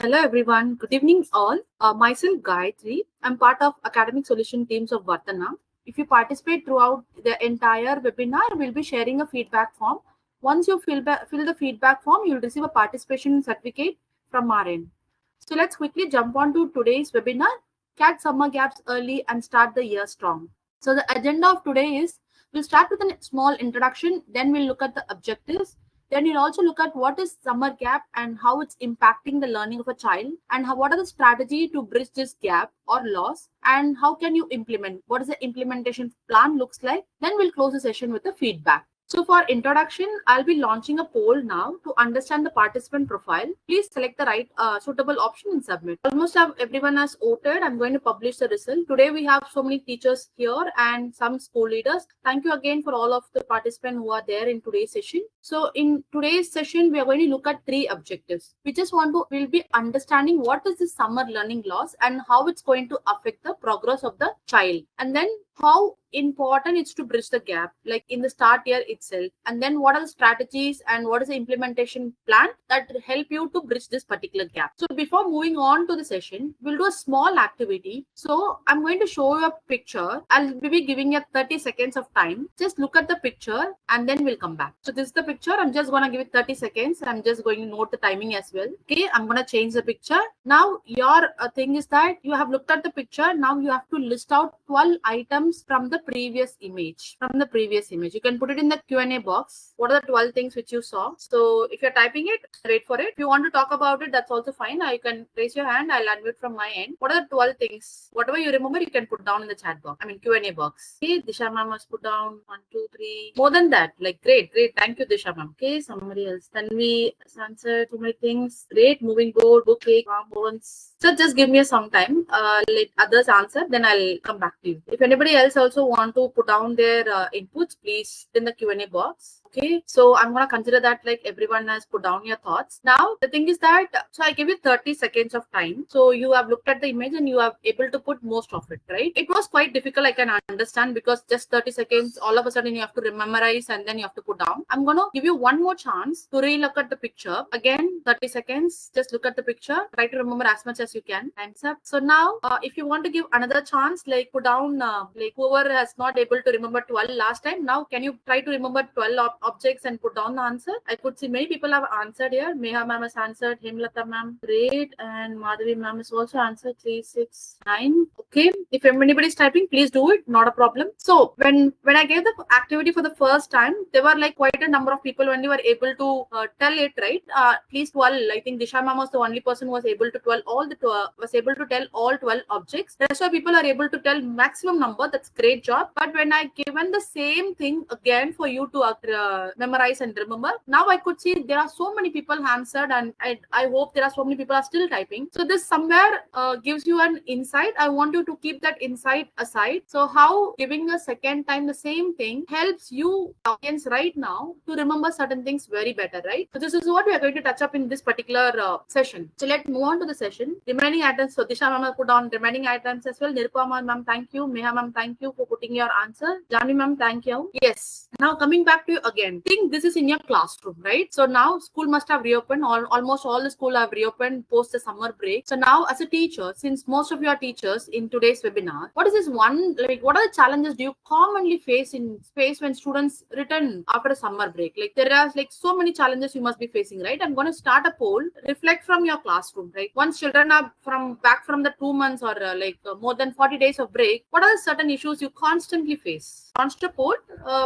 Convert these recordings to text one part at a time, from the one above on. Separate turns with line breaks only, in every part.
Hello everyone, good evening all. Myself Gayatri. I'm part of academic solution teams of Vartana. If you participate throughout the entire webinar, we'll be sharing a feedback form. Once you fill the feedback form, you'll receive a participation certificate from our end. So let's quickly jump on to today's webinar, catch summer gaps early and start the year strong. So the agenda of today is, we'll start with a small introduction, then we'll look at the objectives. Then you'll also look at what is summer gap and how it's impacting the learning of a child, and what are the strategy to bridge this gap or loss, and how can you implement, what is the implementation plan looks like. Then we'll close the session with the feedback. So for introduction, I'll be launching a poll now to understand the participant profile. Please select the right suitable option and submit. Almost everyone has voted. I'm going to publish the result. Today we have so many teachers here and some school leaders. Thank you again for all of the participants who are there in today's session. So in today's session, we are going to look at three objectives. We'll be understanding what is the summer learning loss and how it's going to affect the progress of the child. And then how important it's to bridge the gap, like in the start year itself. And then what are the strategies and what is the implementation plan that help you to bridge this particular gap. So before moving on to the session, we'll do a small activity. So I'm going to show you a picture. I'll be giving you 30 seconds of time. Just look at the picture and then we'll come back. So this is the picture. I'm just going to give it 30 seconds. I'm just going to note the timing as well. Okay, I'm going to change the picture. Now your thing is that you have looked at the picture. Now you have to list out 12 items from the previous image. You can put it in the Q&A box. What are the 12 things which you saw? So if you're typing it, wait for it. If you want to talk about it, that's also fine. You can raise your hand. I'll unmute from my end. What are the 12 things? Whatever you remember, you can put down in the chat box. Q&A box. Okay, Disha ma'am has put down 1, 2, 3. More than that. Like great. Thank you, Disha ma'am. Okay, somebody else. Tanvi answered too many things. Great. Moving board, book cake, bones. So just give me some time. Let others answer. Then I'll come back to you. If anybody else also want to put down their inputs, please in the Q&A box. Okay, so I'm gonna consider that like everyone has put down your thoughts. Now the thing is that, so I give you 30 seconds of time. So you have looked at the image and you are able to put most of it, right? It was quite difficult, I can understand, because just 30 seconds, all of a sudden you have to memorize and then you have to put down. I'm gonna give you one more chance to re-look at the picture. Again, 30 seconds, just look at the picture. Try to remember as much as you can. Time's up. So now, if you want to give another chance, like put down, like whoever has not able to remember 12 last time, now can you try to remember 12 objects and put down the answer? I could see many people have answered here. Meha ma'am has answered, Himlata ma'am, great, and Madhavi ma'am has also answered 3, 6, 9. Okay, if anybody is typing, please do it, not a problem. So when I gave the activity for the first time, there were like quite a number of people when you were able to tell it, right? At least 12. I think Disha ma'am was the only person who was able to tell all 12 objects. The rest of people are able to tell maximum number. That's great job. But when I given the same thing again for you to memorize and remember, now I could see there are so many people answered, and I hope there are so many people are still typing. So this somewhere gives you an insight. I want you to keep that insight aside. So how giving a second time the same thing helps you audience right now to remember certain things very better, right? So this is what we are going to touch up in this particular session. So let's move on to the session. Remaining items. So Disha ma'am put down remaining items as well. Nirupama ma'am, thank you. Meha ma'am, thank you for putting your answer. Jami ma'am, thank you. Yes. Now coming back to you again. Think this is in your classroom, right? So now school must have reopened. Almost all the school have reopened post the summer break. So now as a teacher, since most of you are teachers in today's webinar, what is this one, like what are the challenges do you commonly face in space when students return after a summer break? Like there are like so many challenges you must be facing, right? I'm going to start a poll. Reflect from your classroom, right? Once children are back from the 2 months or more than 40 days of break, what are the certain issues you constantly face? Launch a poll.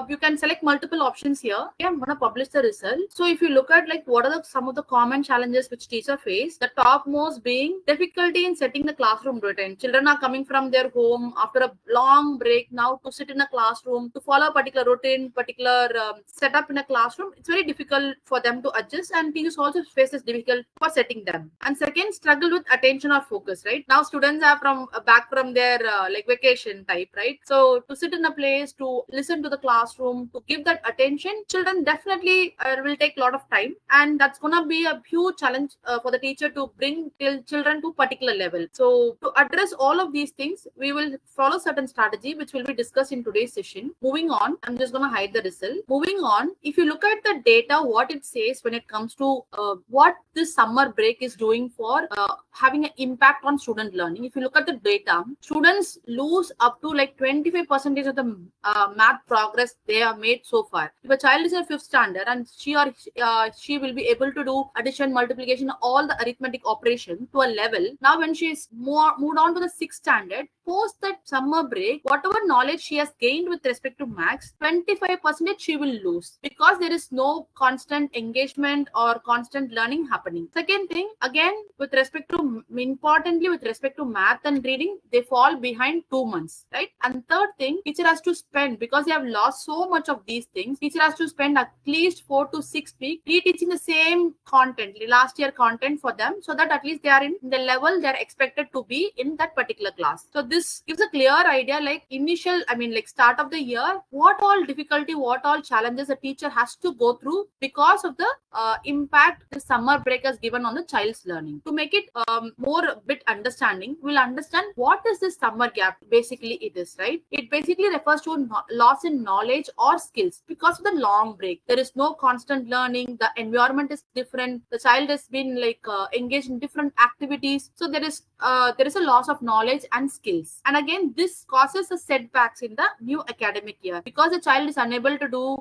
You can select multiple options here. Okay, I'm going to publish the result. So if you look at like what are some of the common challenges which teacher face, the topmost being difficulty in setting the classroom routine. Children are coming from their home after a long break now to sit in a classroom, to follow a particular routine, particular setup in a classroom. It's very difficult for them to adjust, and teachers also face this difficult for setting them. And second, struggle with attention or focus, right? Now students are back from their vacation type, right? So to sit in a place, to listen to the classroom, to give that attention revision, children definitely will take a lot of time, and that's gonna be a huge challenge for the teacher to bring children to particular level. So to address all of these things, we will follow certain strategy which will be discussed in today's session. Moving on, I'm just gonna hide the result. Moving on, if you look at the data, what it says when it comes to what this summer break is doing for having an impact on student learning. If you look at the data, students lose up to like 25% of the math progress they have made so far. If a child is in 5th standard and she will be able to do addition, multiplication, all the arithmetic operation to a level. Now when she is moved on to the 6th standard, post that summer break, whatever knowledge she has gained with respect to maths, 25% she will lose because there is no constant engagement or constant learning happening. Second thing, again, with respect to, importantly, with respect to math and reading, they fall behind 2 months, right? And third thing, teacher has to spend, because they have lost so much of these things, teacher has to spend at least 4 to 6 weeks reteaching the same content, last year content for them, so that at least they are in the level they are expected to be in that particular class. So this gives a clear idea, like initial, like start of the year, what all difficulty, what all challenges a teacher has to go through because of the impact the summer break has given on the child's learning. To make it more bit understanding, we'll understand what is this summer gap. Basically it is, right? It basically refers to loss in knowledge or skills because of the long break. There is no constant learning, the environment is different, the child has been engaged in different activities, so there is a loss of knowledge and skills. And again, this causes a setbacks in the new academic year because the child is unable to do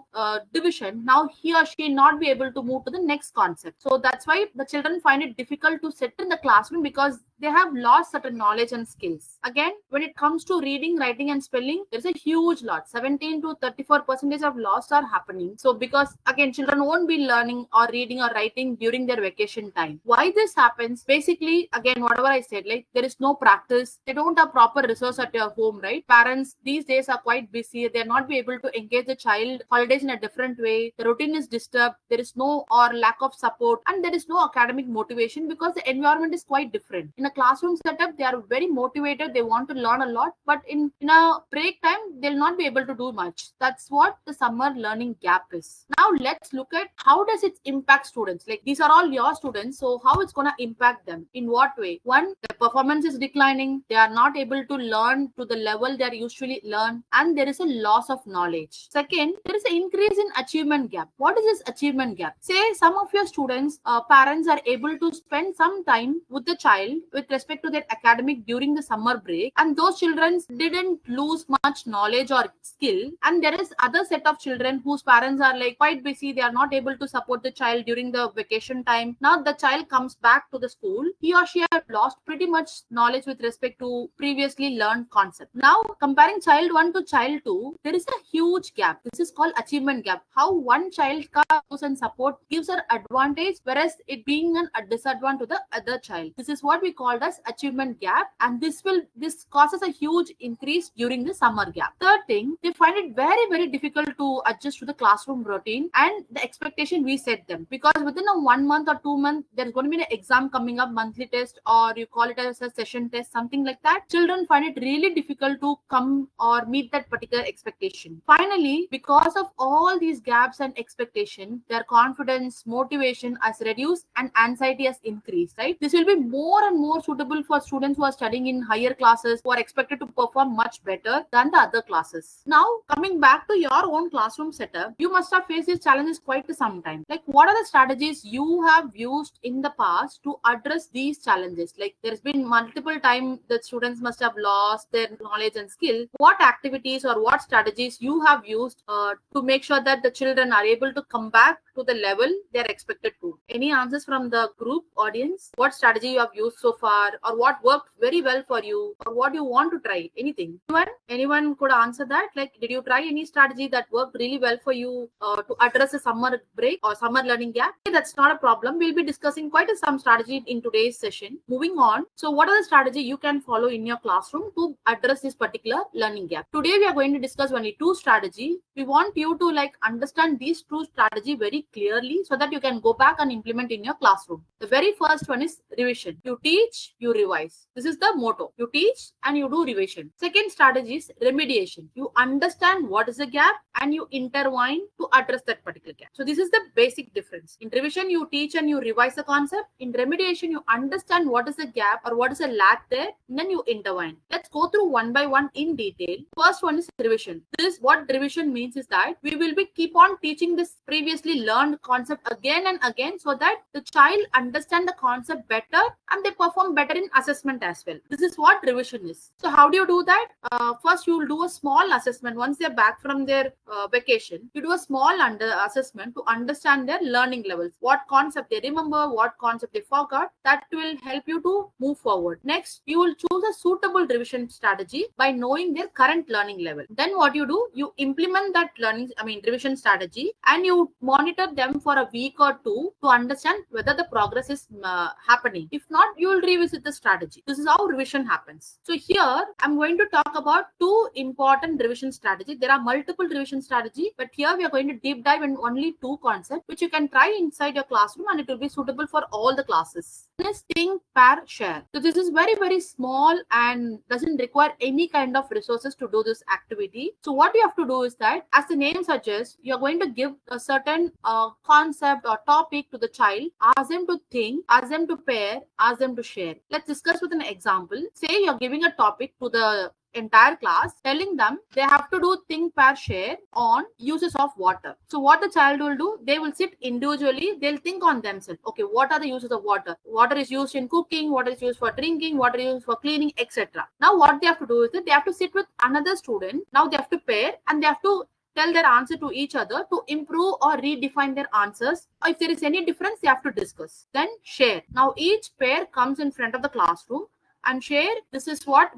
division. Now he or she not be able to move to the next concept. So that's why the children find it difficult to sit in the classroom because they have lost certain knowledge and skills. Again, when it comes to reading, writing, and spelling, there's a huge lot. 17 to 34% of loss are happening. So because again, children won't be learning or reading or writing during their vacation time. Why this happens? Basically, again, whatever I said, like there is no practice. They don't have proper resource at your home, right? Parents these days are quite busy. They're not be able to engage the child holidays in a different way. The routine is disturbed. There is no or lack of support, and there is no academic motivation because the environment is quite different. In a classroom setup, they are very motivated, they want to learn a lot, but in a break time they'll not be able to do much. That's what the summer learning gap is. Now let's look at how does it impact students. Like these are all your students, so how it's going to impact them, in what way? One, the performance is declining, they are not able to learn to the level they are usually learn, and there is a loss of knowledge. Second, there is an increase in achievement gap. What is this achievement gap? Say some of your students parents are able to spend some time with the child with respect to their academic during the summer break, and those children didn't lose much knowledge or skill, and there is other set of children whose parents are like quite busy, they are not able to support the child during the vacation time. Now the child comes back to the school, he or she have lost pretty much knowledge with respect to previously learned concept. Now comparing child 1 to child 2, there is a huge gap. This is called achievement gap. How one child comes and support gives her advantage, whereas it being a disadvantage to the other child. This is what we call as achievement gap, and this causes a huge increase during the summer gap. Third thing, they find it very, very difficult to adjust to the classroom routine and the expectation we set them, because within a 1 month or 2 months there's going to be an exam coming up, monthly test, or you call it as a session test, something like that. Children find it really difficult to come or meet that particular expectation. Finally, because of all these gaps and expectation, their confidence, motivation has reduced and anxiety has increased, right? This will be more and more suitable for students who are studying in higher classes, who are expected to perform much better than the other classes. Now, coming back to your own classroom setup, you must have faced these challenges quite some time. Like, what are the strategies you have used in the past to address these challenges? Like, there's been multiple times that students must have lost their knowledge and skill. What activities or what strategies you have used to make sure that the children are able to come back to the level they're expected to? Any answers from the group audience? What strategy you have used so far, or what worked very well for you, or what you want to try? Anything? Anyone could answer that? Like, did you try any strategy that worked really well for you to address a summer break or summer learning gap? Okay, that's not a problem. We'll be discussing quite some strategy in today's session. Moving on. So what are the strategy you can follow in your classroom to address this particular learning gap? Today we are going to discuss only 2 strategy. We want you to understand these 2 strategy very clearly so that you can go back and implement in your classroom. The very first one is revision. You teach teach, you revise. This is the motto. You teach and you do revision. Second strategy is remediation. You understand what is the gap and you intervene to address that particular gap. So this is the basic difference. In revision, you teach and you revise the concept. In remediation, you understand what is the gap or what is the lack there, and then you intervene. Let's go through one by one in detail. First one is revision. This what revision means is that we will be keep on teaching this previously learned concept again and again so that the child understand the concept better and they perform better in assessment as well. This is what revision is. So how do you do that? First, you will do a small assessment once they're back from their vacation. You do a small assessment to understand their learning levels. What concept they remember, what concept they forgot. That will help you to move forward. Next, you will choose a suitable revision strategy by knowing their current learning level. Then what you do, you implement that revision strategy and you monitor them for a week or two to understand whether the progress is happening. If not, you will revisit the strategy. This is how revision happens. So here I'm going to talk about two important revision strategies. There are multiple revision strategies, but here we are going to deep dive in only two concepts which you can try inside your classroom and it will be suitable for all the classes. One is think, pair, share. So this is very, very small and doesn't require any kind of resources to do this activity. So what you have to do is that, as the name suggests, you're going to give a certain concept or topic to the child, ask them to think, ask them to pair, ask them to share. Let's discuss with an example. Say you're giving a topic to the entire class, telling them they have to do think, pair, share on uses of water. So what the child will do, they will sit individually, they'll think on themselves. Okay, what are the uses of water? Water is used in cooking, water is used for drinking, water is used for cleaning, etc. Now what they have to do is that they have to sit with another student. Now they have to pair and they have to tell their answer to each other to improve or redefine their answers. Or if there is any difference, they have to discuss. Then share. Now each pair comes in front of the classroom and share, this is what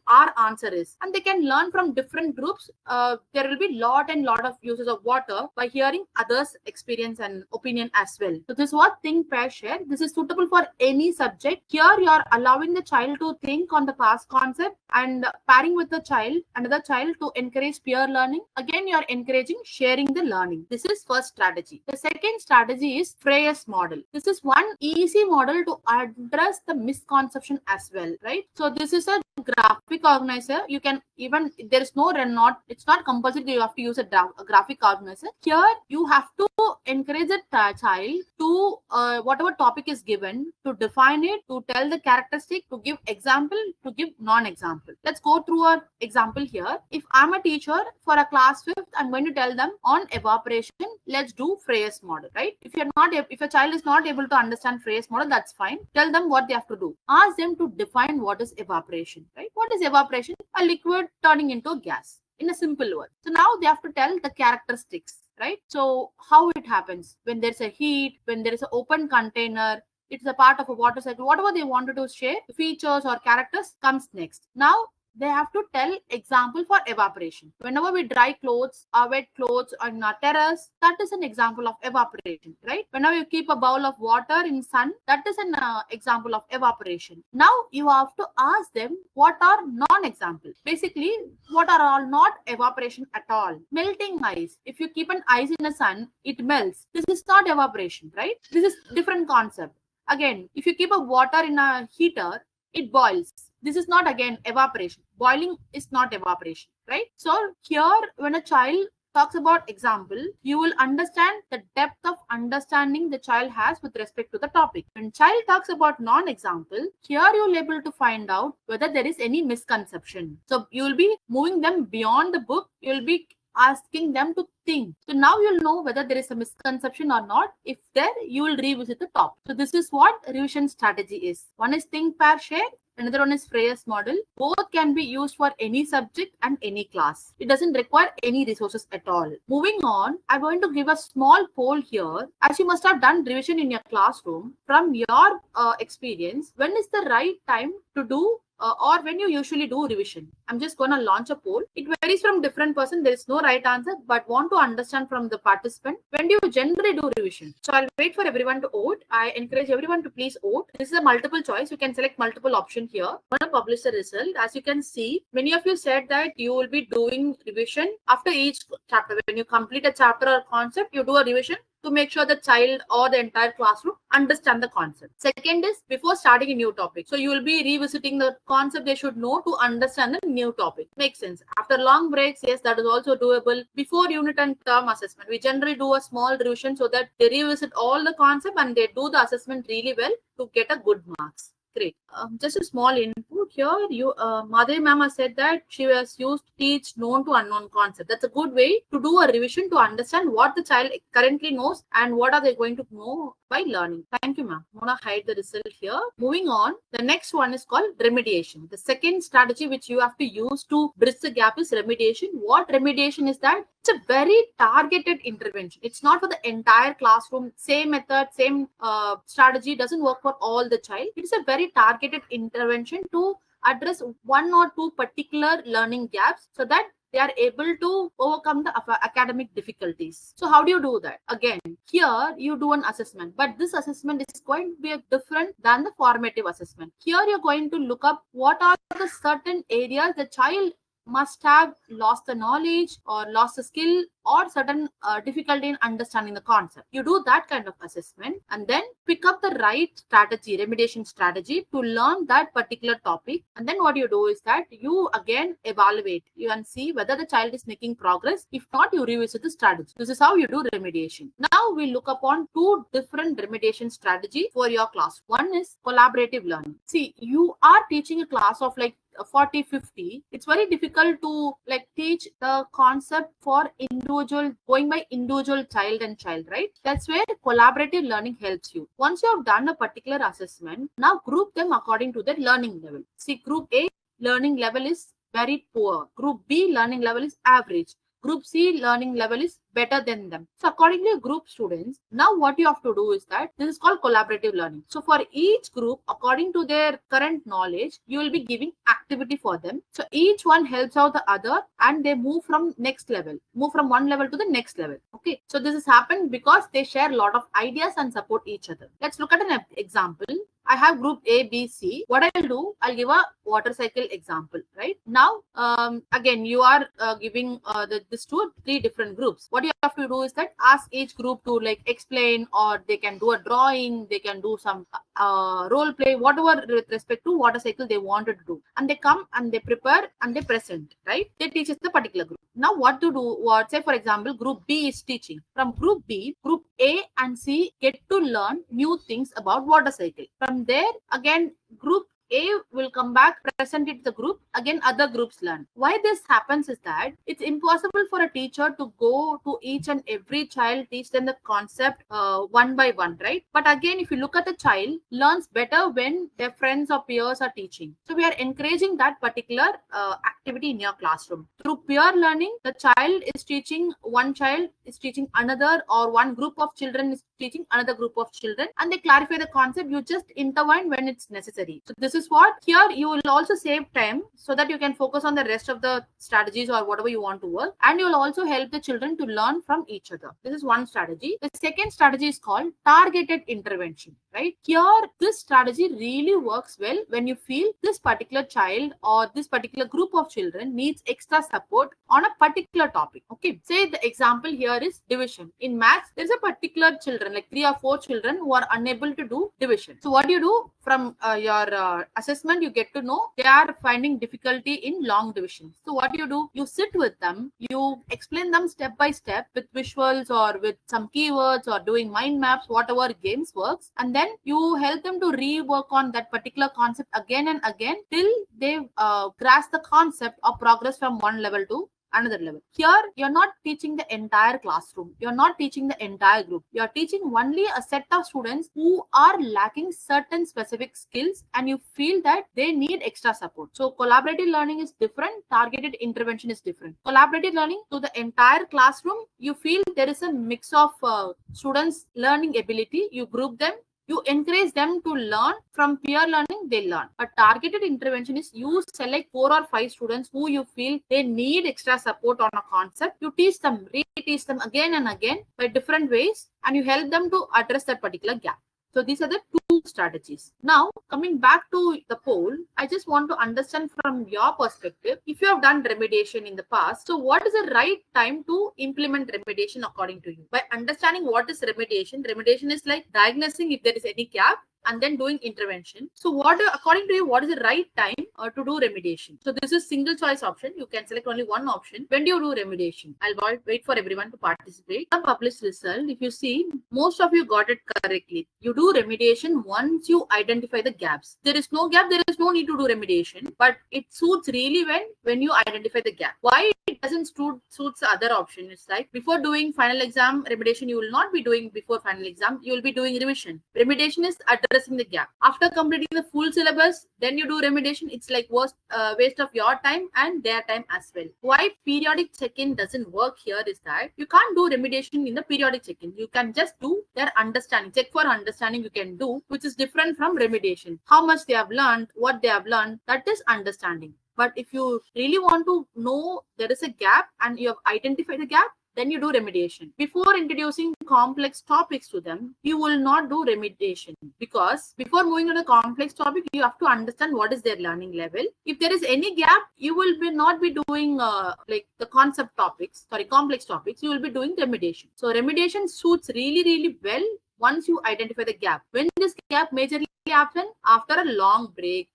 our answer is, and they can learn from different groups. There will be lot of uses of water by hearing others' experience and opinion as well. So this is what think, pair, share. This is suitable for any subject. Here you are allowing the child to think on the past concept and pairing with the child, another child, to encourage peer learning. Again, you are encouraging sharing the learning. This is first strategy. The second strategy is Frey's model. This is one easy model to address the misconception as well. Right? So this is a graphic organizer. You can even, there is no it's not compulsory you have to use a graphic organizer. Here you have to encourage the child to whatever topic is given, to define it, to tell the characteristic, to give example, to give non-example. Let's go through an example here. If I'm a teacher for a class 5th, I'm going to tell them on evaporation, let's do Frey's model. Right? If a child is not able to understand Frey's model, that's fine. Tell them what they have to do. Ask them to define what is evaporation. Right? What is evaporation? A liquid turning into a gas, in a simple word. So now they have to tell the characteristics, right? So how it happens when there's a heat, when there is an open container, it's a part of a water cycle, whatever they wanted to share, features or characters comes next. Now they have to tell example for evaporation. Whenever we dry clothes or wet clothes on our terrace, that is an example of evaporation, right? Whenever you keep a bowl of water in sun, that is an example of evaporation. Now you have to ask them what are non-examples. Basically, what are all not evaporation at all? Melting ice. If you keep an ice in the sun, it melts. This is not evaporation, right? This is different concept. Again, if you keep a water in a heater, it boils. This is not, again, evaporation. Boiling is not evaporation, right? So here, when a child talks about example, you will understand the depth of understanding the child has with respect to the topic. When child talks about non-example, here you will be able to find out whether there is any misconception. So you will be moving them beyond the book. You will be asking them to think. So now you'll know whether there is a misconception or not. If there, you will revisit the topic. So this is what revision strategy is. One is think, pair, share. Another one is Frey's model. Both can be used for any subject and any class. It doesn't require any resources at all. Moving on, I'm going to give a small poll here. As you must have done revision in your classroom, from your experience, when is the right time to do or when you usually do revision? I'm just going to launch a poll. It varies from different person. There is no right answer, but want to understand from the participant, when do you generally do revision? So I'll wait for everyone to vote. I encourage everyone to please vote. This is a multiple choice. You can select multiple options here. I'm going to publish the result. As you can see, many of you said that you will be doing revision after each chapter. When you complete a chapter or concept, you do a revision to make sure the child or the entire classroom understand the concept. Second is before starting a new topic. So you will be revisiting the concept they should know to understand the new topic. Makes sense. After long breaks, yes, that is also doable. Before unit and term assessment, we generally do a small revision so that they revisit all the concept and they do the assessment really well to get a good marks. Great. Just a small input here. Madhuri ma'am has said that she was used to teach known to unknown concept. That's a good way to do a revision to understand what the child currently knows and what are they going to know by learning. Thank you, ma'am. I'm gonna hide the result here. Moving on, the next one is called remediation. The second strategy which you have to use to bridge the gap is remediation. What remediation is that? It's a very targeted intervention. It's not for the entire classroom. Same method, same strategy doesn't work for all the child. It's a very targeted intervention to address one or two particular learning gaps so that they are able to overcome the academic difficulties. So how do you do that? Again, here you do an assessment, but this assessment is going to be different than the formative assessment. Here you're going to look up what are the certain areas the child must have lost the knowledge or lost the skill or certain difficulty in understanding the concept. You do that kind of assessment and then pick up the right strategy, remediation strategy to learn that particular topic. And then what you do is that you again evaluate you and see whether the child is making progress. If not, you revisit the strategy. This is how you do remediation. Now we look upon two different remediation strategy for your class. One is collaborative learning. See, you are teaching a class of like 40, 50. It's very difficult to like teach the concept for individual, going by individual child and child, right? That's where collaborative learning helps you. Once you have done a particular assessment, now group them according to their learning level. See, group A learning level is very poor. Group B learning level is average. Group C learning level is better than them. So accordingly, group students, now what you have to do is that this is called collaborative learning. So for each group, according to their current knowledge, you will be giving activity for them. So each one helps out the other and they move from next level, move from one level to the next level. Okay. So this has happened because they share a lot of ideas and support each other. Let's look at an example. I have group A, B, C. What I'll do, I'll give a water cycle example, right? Now, again, you are giving this to three different groups. What you have to do is that ask each group to like explain, or they can do a drawing, they can do some role play, whatever with respect to water cycle they wanted to do. And they come and they prepare and they present, right? They teach the particular group. Now, what to do? What, say, for example, group B is teaching. From group B, group A and C get to learn new things about water cycle. From there, again, group A will come back, present it to the group, again other groups learn. Why this happens is that it's impossible for a teacher to go to each and every child, teach them the concept one by one, right? But again, if you look at the child, learns better when their friends or peers are teaching. So we are encouraging that particular activity in your classroom. Through peer learning, the child is teaching, one child is teaching another, or one group of children is teaching another group of children, and they clarify the concept. You just intertwine when it's necessary. So this is what here you will also save time so that you can focus on the rest of the strategies or whatever you want to work, and you will also help the children to learn from each other. This is one strategy. The second strategy is called targeted intervention, right? Here this strategy really works well when you feel this particular child or this particular group of children needs extra support on a particular topic. Okay, say the example here is division. In maths, there's a particular children, like 3 or 4 children who are unable to do division. So what do you do? From your assessment, you get to know they are finding difficulty in long division. So what do? You sit with them, you explain them step by step with visuals or with some keywords or doing mind maps, whatever games works, and then you help them to rework on that particular concept again and again till they grasp the concept or progress from one level to another level. Here, you're not teaching the entire classroom. You're not teaching the entire group. You're teaching only a set of students who are lacking certain specific skills and you feel that they need extra support. So collaborative learning is different. Targeted intervention is different. Collaborative learning to the entire classroom, you feel there is a mix of students' learning ability. You group them. You encourage them to learn. From peer learning, they learn. A targeted intervention is you select 4 or 5 students who you feel they need extra support on a concept. You teach them, reteach them again and again by different ways, and you help them to address that particular gap. So these are the two strategies. Now, coming back to the poll, I just want to understand from your perspective, if you have done remediation in the past, so what is the right time to implement remediation according to you? By understanding what is remediation, remediation is like diagnosing if there is any gap and then doing intervention. So according to you, what is the right time to do remediation? So this is single choice option. You can select only one option. When do you do remediation? I'll wait for everyone to participate. The published result, if you see, most of you got it correctly. You do remediation once you identify the gaps. There is no gap, there is no need to do remediation, but it suits really when you identify the gap. Why it doesn't suits the other option? It's like before doing final exam remediation, you will not be doing before final exam, you will be doing revision. Remediation is addressing the gap. After completing the full syllabus, then you do remediation. It's like waste of your time and their time as well. Why periodic check-in doesn't work here is that you can't do remediation in the periodic check-in. You can just do their understanding. Check for understanding you can do, which is different from remediation. How much they have learned, what they have learned, that is understanding. But if you really want to know there is a gap and you have identified the gap, then you do remediation. Before introducing complex topics to them, you will not do remediation, because before moving on a complex topic, you have to understand what is their learning level. If there is any gap, you will not be doing like the complex topics, you will be doing remediation. So remediation suits really well once you identify the gap. When this gap majorly happens after a long break,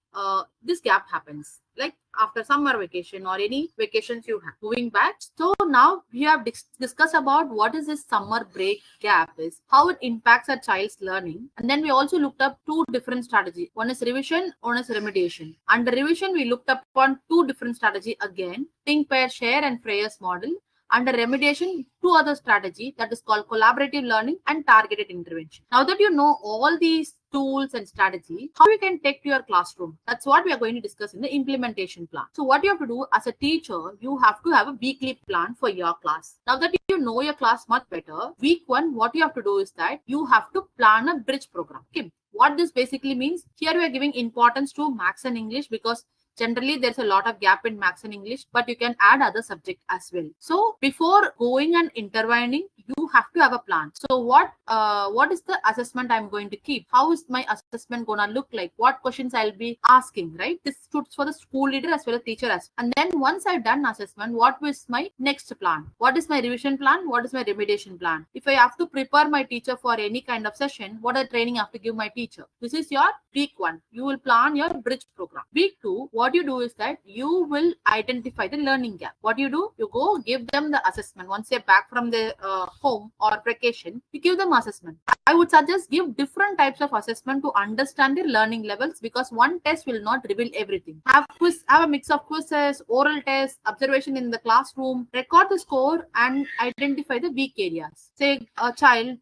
this gap happens like after summer vacation or any vacations you have. Moving back, so now we have discussed about what is this summer break gap is, how it impacts a child's learning, and then we also looked up two different strategies. One is revision, one is remediation. Under revision, we looked up on two different strategies again: think, pair, share, and Freyer's model. Under remediation, two other strategy that is called collaborative learning and targeted intervention. Now that you know all these tools and strategy, how you can take to your classroom, that's what we are going to discuss in the implementation plan. So what you have to do as a teacher, you have to have a weekly plan for your class. Now that you know your class much better, week one, what you have to do is that you have to plan a bridge program. Okay, what this basically means, here we are giving importance to maths and English because generally there's a lot of gap in maths and English, but you can add other subject as well. So before going and intervening, you have to have a plan. So what is the assessment I'm going to keep? How is my assessment gonna look like? What questions I'll be asking, right? This suits for the school leader as well as teacher as well. And then once I've done assessment, what is my next plan? What is my revision plan? What is my remediation plan? If I have to prepare my teacher for any kind of session, what are training I have to give my teacher? This is your week one. You will plan your bridge program. Week two, what you do is that you will identify the learning gap. What you do, you go give them the assessment. Once they're back from the home or vacation, you give them assessment. I would suggest give different types of assessment to understand their learning levels, because one test will not reveal everything. Have a mix of quizzes, oral tests, observation in the classroom, record the score and identify the weak areas. Say a child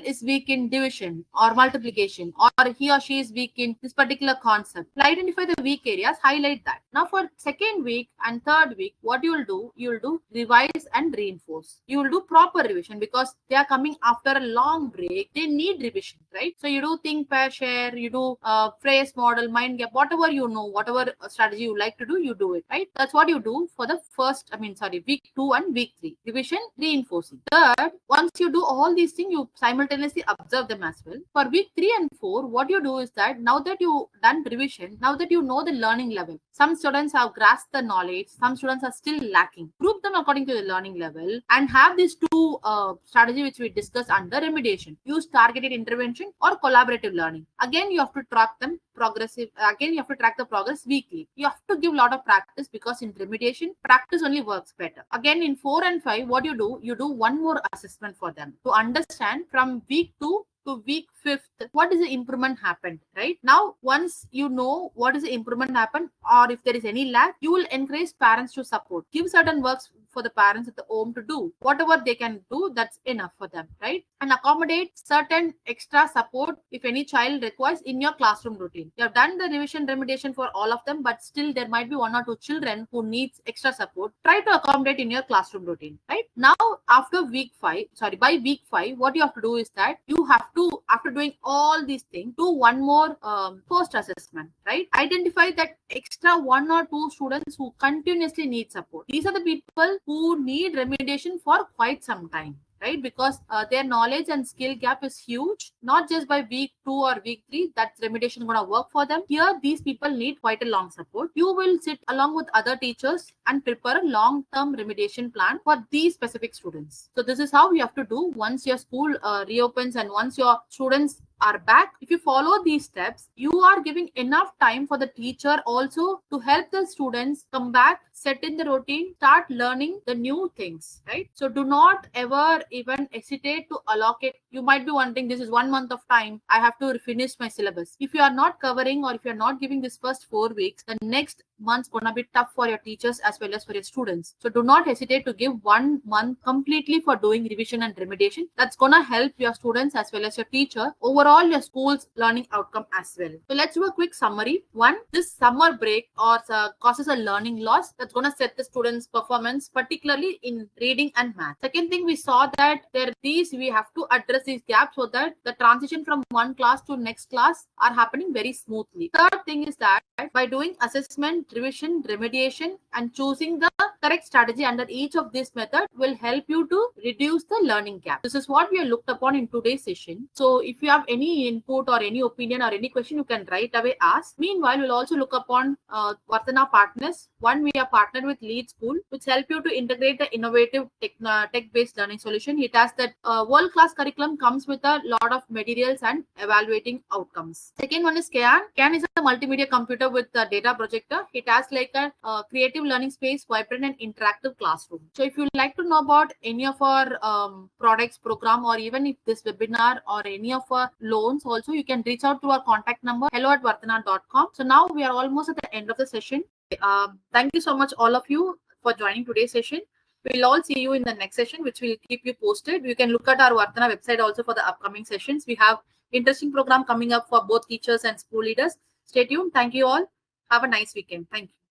is weak in division or multiplication, or he or she is weak in this particular concept. Identify the weak areas, highlight that. Now for second week and third week, what you will do revise and reinforce. You will do proper revision because they are coming after a long break. They need revision, right? So you do think, pair, share, you do phrase model, mind gap, whatever you know, whatever strategy you like to do, you do it, right? That's what you do for the week 2 and week 3. Revision, reinforcing. Third, once you do all these things, you simultaneously observe them as well. For week 3 and 4, what you do is that now that you done revision, now that you know the learning level, some students have grasped the knowledge, some students are still lacking. Group them according to the learning level and have these two strategy which we discussed under remediation. Use targeted intervention or collaborative learning. Again, you have to track them progressive. Again, you have to track the progress weekly. You have to give a lot of practice because in remediation, practice only works better. Again, in 4 and 5, what you do one more assessment for them to understand from week 2 to week 5th, what is the improvement happened, right? Now, once you know what is the improvement happened or if there is any lack, you will encourage parents to support. Give certain works for the parents at the home to do. Whatever they can do, that's enough for them, right? And accommodate certain extra support if any child requires in your classroom routine. You have done the revision remediation for all of them, but still there might be 1 or 2 children who needs extra support. Try to accommodate in your classroom routine, right? Now, by week 5, what you have to do is that you have to, after doing all these things, do one more post assessment, right? Identify that extra 1 or 2 students who continuously need support. These are the people who need remediation for quite some time, right? Because their knowledge and skill gap is huge. Not just by week 2 or week 3 that remediation gonna work for them. Here, these people need quite a long support. You will sit along with other teachers and prepare a long-term remediation plan for these specific students. So this is how you have to do once your school reopens and once your students are back. If you follow these steps, you are giving enough time for the teacher also to help the students come back, set in the routine, start learning the new things, right? So do not ever even hesitate to allocate. You might be wondering, this is 1 month of time, I have to finish my syllabus. If you are not covering or if you are not giving this first 4 weeks, the next month's gonna be tough for your teachers as well as for your students. So do not hesitate to give 1 month completely for doing revision and remediation. That's gonna help your students as well as your teacher, overall your school's learning outcome as well. So let's do a quick summary. One, this summer break or causes a learning loss that's gonna set the students' performance, particularly in reading and math. Second thing, we saw that we have to address these gaps so that the transition from one class to next class are happening very smoothly. Third thing is that by doing assessment, revision, remediation, and choosing the correct strategy under each of these methods will help you to reduce the learning gap. This is what we have looked upon in today's session. So if you have any input or any opinion or any question, you can right away ask. Meanwhile, we'll also look upon Varthana partners. One, we are partnered with Lead School, which help you to integrate the innovative tech-based learning solution. It has that world-class curriculum, comes with a lot of materials and evaluating outcomes. Second one is Kyan. Kyan is a multimedia computer with a data projector. It has like a creative learning space, vibrant and interactive classroom. So if you like to know about any of our products, program, or even if this webinar or any of our loans also, you can reach out to our contact number hello@varthana.com. So now we are almost at the end of the session. Thank you so much all of you for joining today's session. We'll all see you in the next session, which will keep you posted. You can look at our Varthana website also for the upcoming sessions. We have interesting program coming up for both teachers and school leaders. Stay tuned. Thank you all. Have a nice weekend. Thank you.